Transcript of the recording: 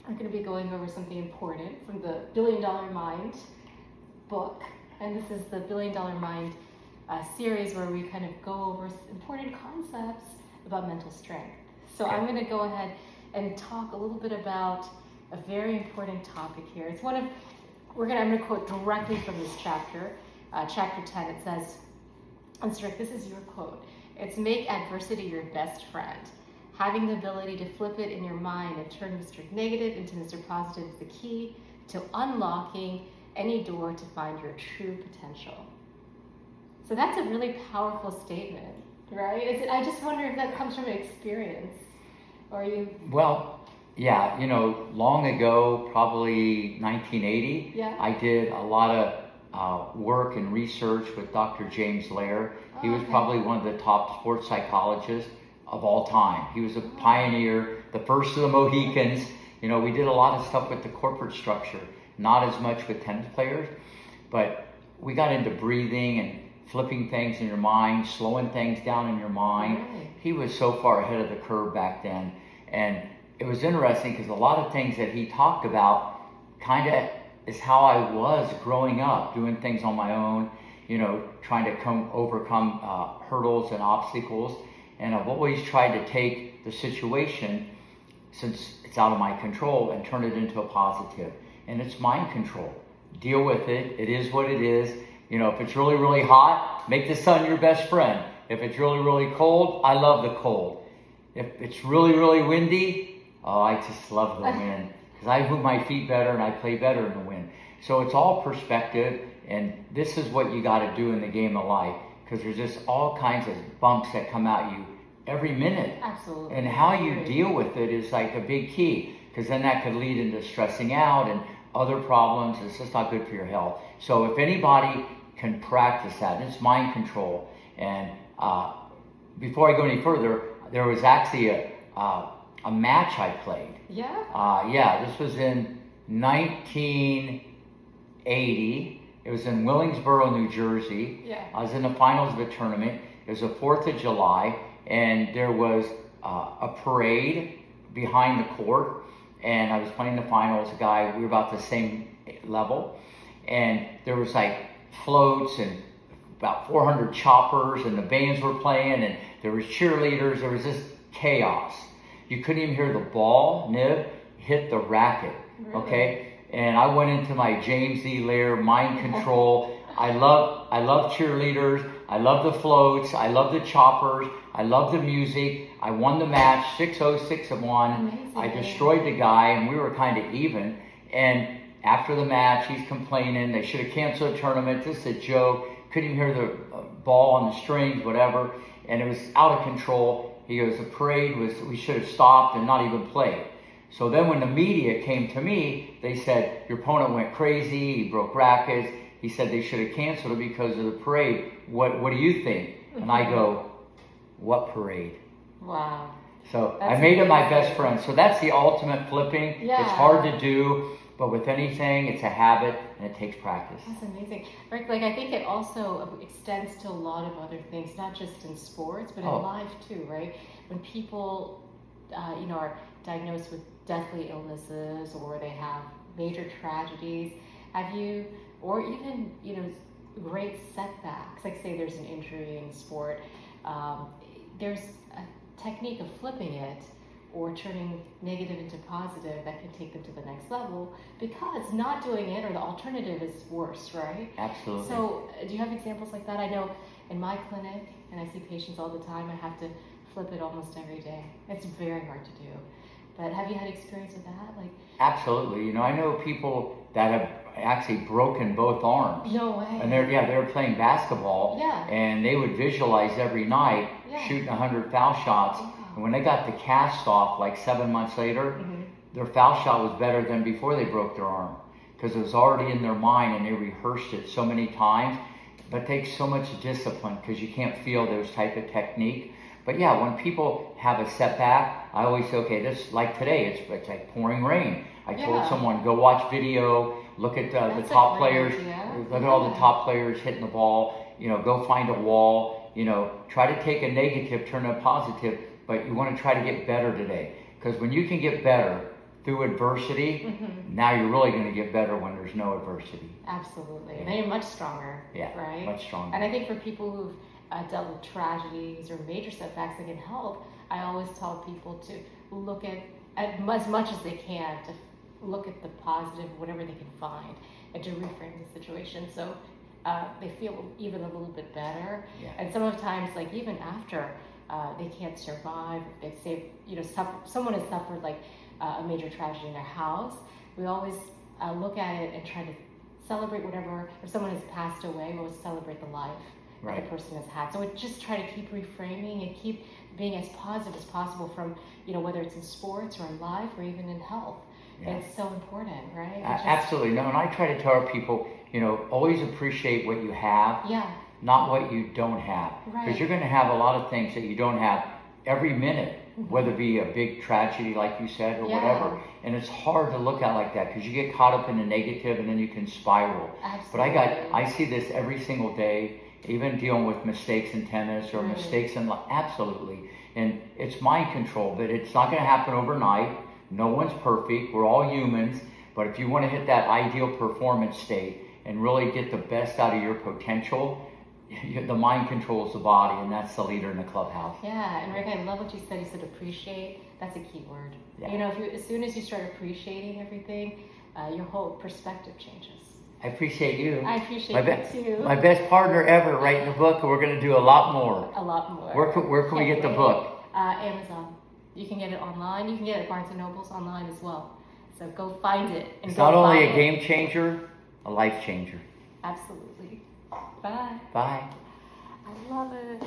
I'm going to be going over something important from the Billion Dollar Mind book. And this is the Billion Dollar Mind series where we kind of go over important concepts about mental strength. So Okay. I'm going to go ahead and talk a little bit about a very important topic here. It's one of, I'm going to quote directly from this chapter, chapter 10. It says, and Strick, this is your quote. It's make adversity your best friend. Having the ability to flip it in your mind and turn Mr. Negative into Mr. Positive is the key to unlocking any door to find your true potential. So that's a really powerful statement, right? I just wonder if that comes from experience, or you. Well, yeah, long ago, probably 1980, Yeah. I did a lot of work and research with Dr. James Lair. He was Okay. probably one of the top sports psychologists of all time. He was a pioneer, the first of the Mohicans. We did a lot of stuff with the corporate structure, not as much with tennis players, but we got into breathing and flipping things in your mind, slowing things down in your mind. Right. He was so far ahead of the curve back then. And it was interesting because a lot of things that he talked about kind of is how I was growing up, doing things on my own, trying to overcome hurdles and obstacles. And I've always tried to take the situation, since it's out of my control, and turn it into a positive. And it's mind control. Deal with it. It is what it is. If it's really, really hot, make the sun your best friend. If it's really, really cold, I love the cold. If it's really, really windy, I just love the wind. Because I move my feet better and I play better in the wind. So it's all perspective. And this is what you got to do in the game of life. Because there's just all kinds of bumps that come at you every minute. Absolutely. And how you deal with it is like a big key. Because then that could lead into stressing out and other problems. It's just not good for your health. So if anybody can practice that, it's mind control. And before I go any further, there was actually a match I played. Yeah? This was in 1980. It was in Willingsboro, New Jersey. Yeah. I was in the finals of a tournament. It was the 4th of July, and there was a parade behind the court, and I was playing the finals. A guy, we were about the same level, and there was like floats and about 400 choppers, and the bands were playing, and there was cheerleaders. There was just chaos. You couldn't even hear the ball nib hit the racket. Really? Okay. And I went into my James E. Lair mind control. I love cheerleaders. I love the floats. I love the choppers. I love the music. I won the match 6-0, 6-1. Amazing. I destroyed the guy, and we were kind of even. And after the match, he's complaining they should have canceled the tournament. This is a joke. Couldn't even hear the ball on the strings, whatever. And it was out of control. He goes, the parade we should have stopped and not even played. So then when the media came to me, they said, your opponent went crazy, he broke rackets. He said they should have canceled it because of the parade. What do you think? And I go, what parade? Wow. So That's I made it my amazing. best friend. So that's the ultimate flipping. Yeah. It's hard to do, but with anything, it's a habit and it takes practice. That's amazing. Rick, I think it also extends to a lot of other things, not just in sports, but in life too, right? When people, are diagnosed with deathly illnesses or they have major tragedies, or even, great setbacks, like say there's an injury in sport, there's a technique of flipping it or turning negative into positive that can take them to the next level, because not doing it or the alternative is worse, right? Absolutely. So do you have examples like that? I know in my clinic, and I see patients all the time, I have to flip it almost every day. It's very hard to do. But have you had experience with that? Absolutely. I know people that have actually broken both arms. No way. And they were playing basketball. Yeah. And they would visualize every night shooting 100 foul shots. Wow. And when they got the cast off like 7 months later, their foul shot was better than before they broke their arm, because it was already in their mind and they rehearsed it so many times. But it takes so much discipline because you can't feel those type of technique. But yeah, when people have a setback, I always say, okay, this, like today, it's like pouring rain. I told someone, go watch video, look at the top players, look at all the top players hitting the ball, go find a wall, try to take a negative, turn it a positive, but you want to try to get better today. Because when you can get better, through adversity, now you're really going to get better when there's no adversity. Absolutely. And then you're much stronger. Yeah, right? much stronger. And I think for people who've dealt with tragedies or major setbacks, like in health, I always tell people to look at as much as they can, to look at the positive, whatever they can find, and to reframe the situation so they feel even a little bit better. Yeah. And sometimes, like even after they can't survive, they say, someone has suffered like a major tragedy in their house, we always look at it and try to celebrate whatever. If someone has passed away, we always celebrate the life that the person has had. So we just try to keep reframing and keep being as positive as possible from, whether it's in sports or in life or even in health. Yeah. It's so important, right? Absolutely. No, and I try to tell our people, always appreciate what you have, not what you don't have. Because you're going to have a lot of things that you don't have every minute, whether it be a big tragedy, like you said, or whatever. And it's hard to look at like that because you get caught up in the negative and then you can spiral. Absolutely. But I see this every single day, even dealing with mistakes in tennis or mistakes in life. Absolutely. And it's mind control, but it's not going to happen overnight. No one's perfect. We're all humans. But if you want to hit that ideal performance state and really get the best out of your potential, the mind controls the body, and that's the leader in the clubhouse. Yeah, and Rick, I love what you said. You said appreciate. That's a key word. Yeah. As soon as you start appreciating everything, your whole perspective changes. I appreciate you. I appreciate you too. My best partner ever writing a book, and we're going to do a lot more. A lot more. Where can we get the book? Amazon. You can get it online. You can get it at Barnes & Noble's online as well. So go find it. And It's go not only buy a it. game changer, a life changer. Absolutely. Bye. Bye. I love it.